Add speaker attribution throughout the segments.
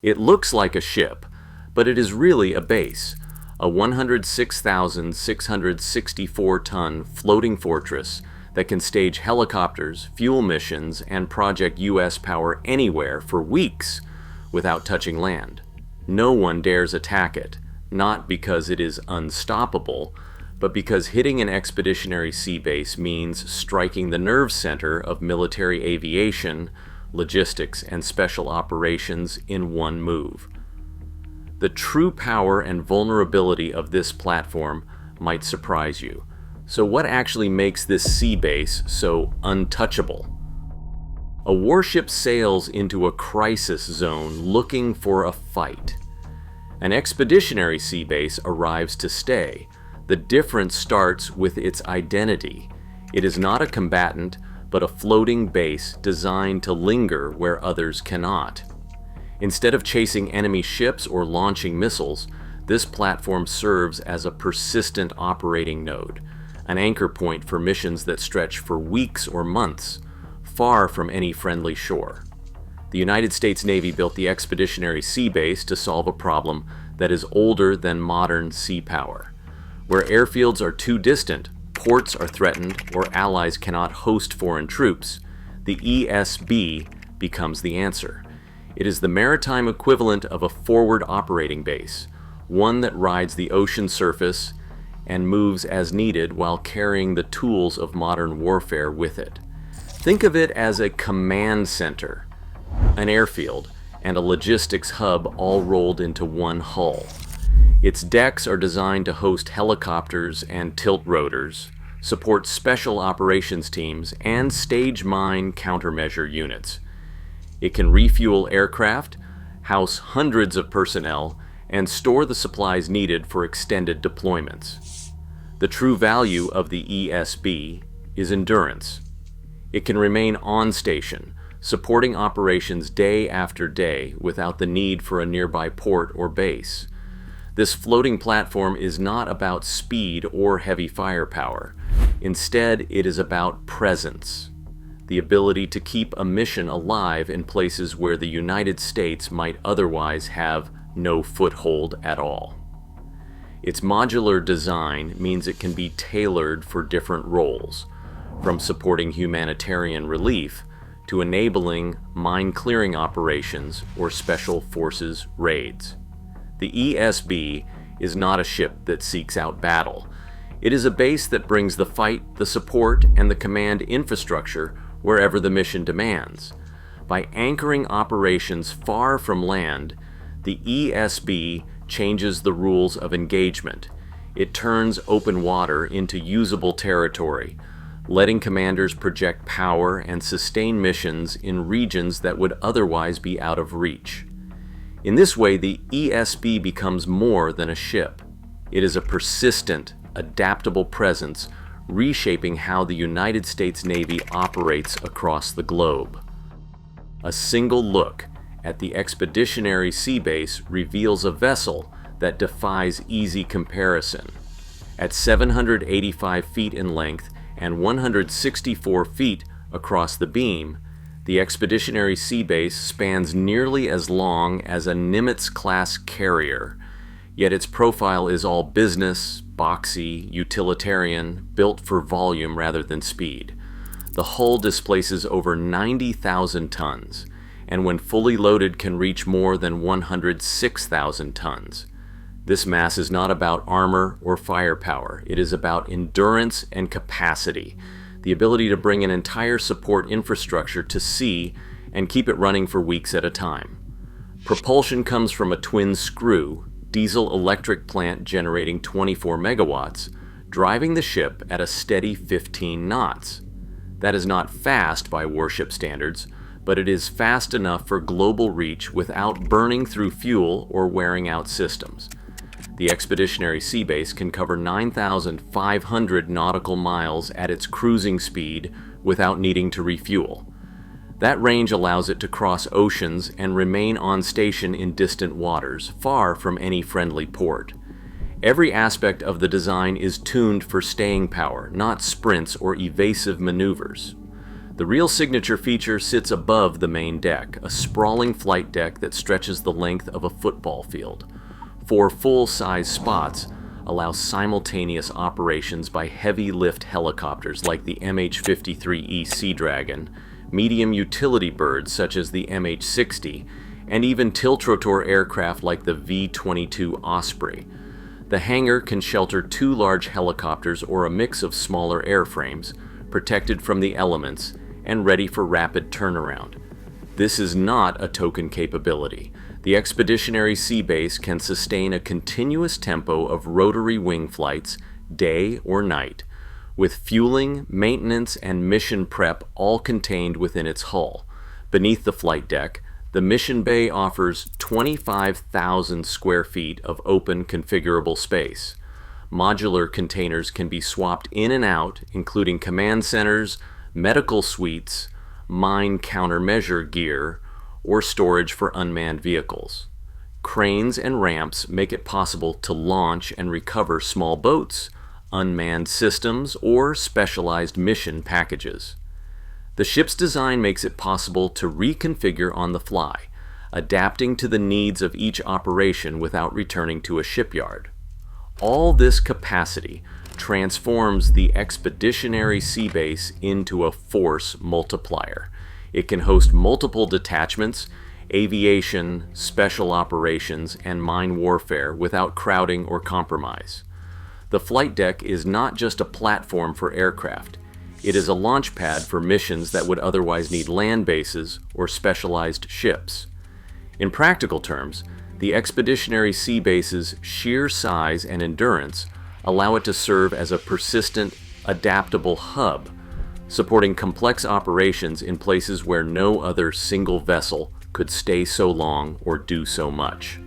Speaker 1: It looks like a ship, but it is really a base, a 106,664-ton floating fortress that can stage helicopters, fuel missions, and project U.S. power anywhere for weeks without touching land. No one dares attack it, not because it is unstoppable, but because hitting an expeditionary sea base means striking the nerve center of military aviation, logistics, and special operations in one move. The true power and vulnerability of this platform might surprise you. So what actually makes this sea base so untouchable? A warship sails into a crisis zone looking for a fight. An expeditionary sea base arrives to stay. The difference starts with its identity. It is not a combatant, but a floating base designed to linger where others cannot. Instead of chasing enemy ships or launching missiles, this platform serves as a persistent operating node, an anchor point for missions that stretch for weeks or months, far from any friendly shore. The United States Navy built the Expeditionary Sea Base to solve a problem that is older than modern sea power. Where airfields are too distant, ports are threatened, or allies cannot host foreign troops, the ESB becomes the answer. It is the maritime equivalent of a forward operating base, one that rides the ocean surface and moves as needed while carrying the tools of modern warfare with it. Think of it as a command center, an airfield, and a logistics hub all rolled into one hull. Its decks are designed to host helicopters and tilt rotors, support special operations teams, and stage mine countermeasure units. It can refuel aircraft, house hundreds of personnel, and store the supplies needed for extended deployments. The true value of the ESB is endurance. It can remain on station, supporting operations day after day without the need for a nearby port or base. This floating platform is not about speed or heavy firepower. Instead, it is about presence, the ability to keep a mission alive in places where the United States might otherwise have no foothold at all. Its modular design means it can be tailored for different roles, from supporting humanitarian relief to enabling mine-clearing operations or special forces raids. The ESB is not a ship that seeks out battle. It is a base that brings the fight, the support, and the command infrastructure wherever the mission demands. By anchoring operations far from land, the ESB changes the rules of engagement. It turns open water into usable territory, letting commanders project power and sustain missions in regions that would otherwise be out of reach. In this way, the ESB becomes more than a ship. It is a persistent, adaptable presence, reshaping how the United States Navy operates across the globe. A single look at the Expeditionary Sea Base reveals a vessel that defies easy comparison. At 785 feet in length and 164 feet across the beam, the Expeditionary Sea Base spans nearly as long as a Nimitz-class carrier, yet its profile is all business, boxy, utilitarian, built for volume rather than speed. The hull displaces over 90,000 tons, and when fully loaded can reach more than 106,000 tons. This mass is not about armor or firepower. It is about endurance and capacity, the ability to bring an entire support infrastructure to sea and keep it running for weeks at a time. Propulsion comes from a twin-screw, diesel-electric plant generating 24 megawatts, driving the ship at a steady 15 knots. That is not fast by warship standards, but it is fast enough for global reach without burning through fuel or wearing out systems. The Expeditionary Sea Base can cover 9,500 nautical miles at its cruising speed without needing to refuel. That range allows it to cross oceans and remain on station in distant waters, far from any friendly port. Every aspect of the design is tuned for staying power, not sprints or evasive maneuvers. The real signature feature sits above the main deck, a sprawling flight deck that stretches the length of a football field. 4 full-size spots allow simultaneous operations by heavy-lift helicopters like the MH-53E Sea Dragon, medium utility birds such as the MH-60, and even tiltrotor aircraft like the V-22 Osprey. The hangar can shelter 2 large helicopters or a mix of smaller airframes, protected from the elements and ready for rapid turnaround. This is not a token capability. The Expeditionary seabase can sustain a continuous tempo of rotary wing flights, day or night, with fueling, maintenance, and mission prep all contained within its hull. Beneath the flight deck, the mission bay offers 25,000 square feet of open configurable space. Modular containers can be swapped in and out, including command centers, medical suites, mine countermeasure gear, or storage for unmanned vehicles. Cranes and ramps make it possible to launch and recover small boats, unmanned systems, or specialized mission packages. The ship's design makes it possible to reconfigure on the fly, adapting to the needs of each operation without returning to a shipyard. All this capacity transforms the Expeditionary seabase into a force multiplier. It can host multiple detachments, aviation, special operations, and mine warfare without crowding or compromise. The flight deck is not just a platform for aircraft. It is a launch pad for missions that would otherwise need land bases or specialized ships. In practical terms, the Expeditionary seabase's sheer size and endurance allow it to serve as a persistent, adaptable hub, supporting complex operations in places where no other single vessel could stay so long or do so much.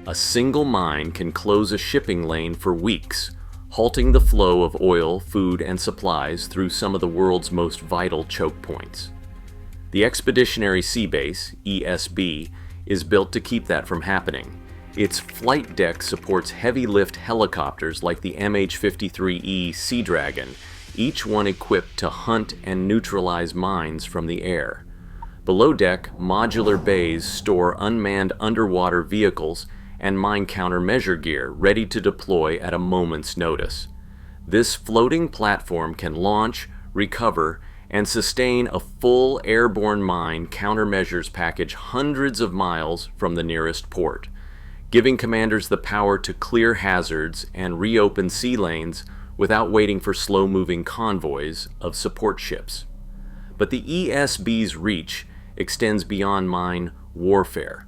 Speaker 1: A single mine can close a shipping lane for weeks, halting the flow of oil, food, and supplies through some of the world's most vital choke points. The Expeditionary seabase, ESB, is built to keep that from happening. Its flight deck supports heavy-lift helicopters like the MH-53E Sea Dragon, each one equipped to hunt and neutralize mines from the air. Below deck, modular bays store unmanned underwater vehicles and mine countermeasure gear ready to deploy at a moment's notice. This floating platform can launch, recover, and sustain a full airborne mine countermeasures package hundreds of miles from the nearest port, giving commanders the power to clear hazards and reopen sea lanes without waiting for slow-moving convoys of support ships. But the ESB's reach extends beyond mine warfare.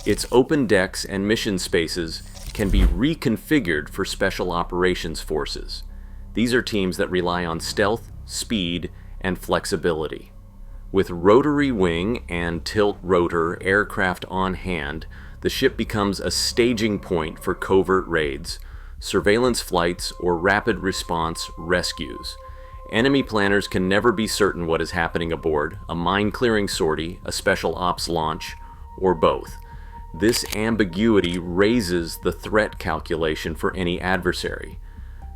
Speaker 1: Its open decks and mission spaces can be reconfigured for special operations forces. These are teams that rely on stealth, speed, and flexibility. With rotary wing and tilt rotor aircraft on hand, the ship becomes a staging point for covert raids, surveillance flights, or rapid response rescues. Enemy planners can never be certain what is happening aboard, a mine-clearing sortie, a special ops launch, or both. This ambiguity raises the threat calculation for any adversary.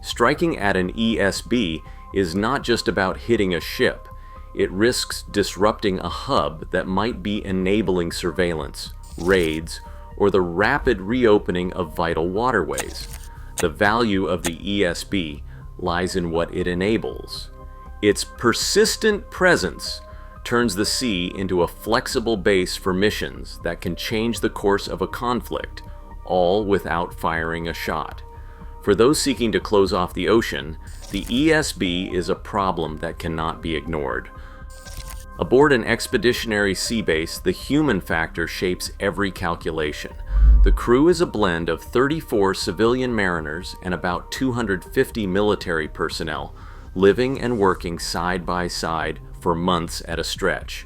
Speaker 1: Striking at an ESB is not just about hitting a ship. It risks disrupting a hub that might be enabling surveillance, raids, or the rapid reopening of vital waterways. The value of the ESB lies in what it enables. Its persistent presence turns the sea into a flexible base for missions that can change the course of a conflict, all without firing a shot. For those seeking to close off the ocean, the ESB is a problem that cannot be ignored. Aboard an Expeditionary seabase, the human factor shapes every calculation. The crew is a blend of 34 civilian mariners and about 250 military personnel, living and working side by side for months at a stretch.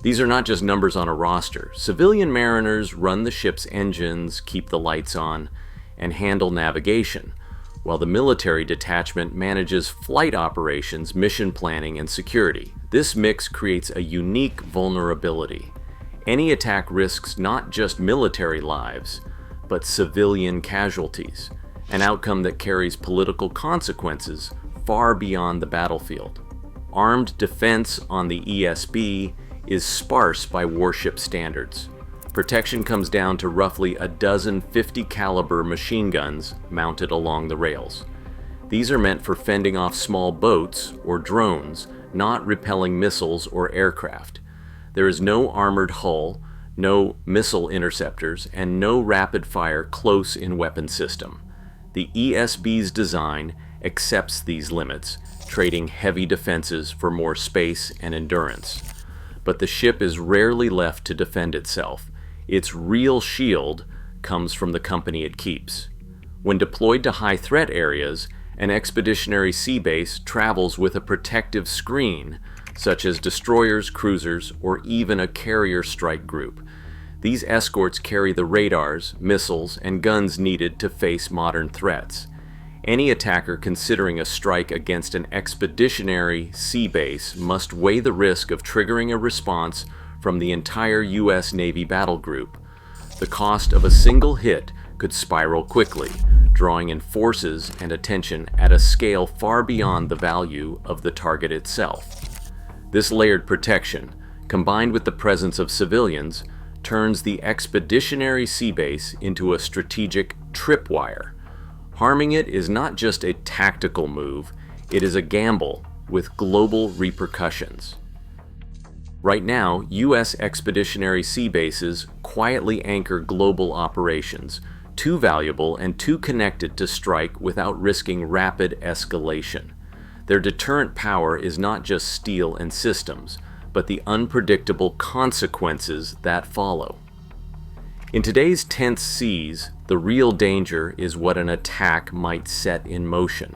Speaker 1: These are not just numbers on a roster. Civilian mariners run the ship's engines, keep the lights on, and handle navigation, while the military detachment manages flight operations, mission planning, and security. This mix creates a unique vulnerability. Any attack risks not just military lives, but civilian casualties, an outcome that carries political consequences far beyond the battlefield. armed defense on the ESB is sparse by warship standards. Protection comes down to roughly a dozen 50 caliber machine guns mounted along the rails. These are meant for fending off small boats or drones, not repelling missiles or aircraft. There is no armored hull, no missile interceptors, and no rapid-fire close-in weapon system. The ESB's design accepts these limits, trading heavy defenses for more space and endurance. But the ship is rarely left to defend itself. Its real shield comes from the company it keeps. When deployed to high-threat areas, an expeditionary seabase travels with a protective screen, such as destroyers, cruisers, or even a carrier strike group. These escorts carry the radars, missiles, and guns needed to face modern threats. Any attacker considering a strike against an expeditionary seabase must weigh the risk of triggering a response from the entire U.S. Navy battle group. The cost of a single hit could spiral quickly, drawing in forces and attention at a scale far beyond the value of the target itself. This layered protection, combined with the presence of civilians, turns the expeditionary seabase into a strategic tripwire. Harming it is not just a tactical move, it is a gamble with global repercussions. Right now, U.S. expeditionary seabases quietly anchor global operations, too valuable and too connected to strike without risking rapid escalation. Their deterrent power is not just steel and systems, but the unpredictable consequences that follow. In today's tense seas, the real danger is what an attack might set in motion.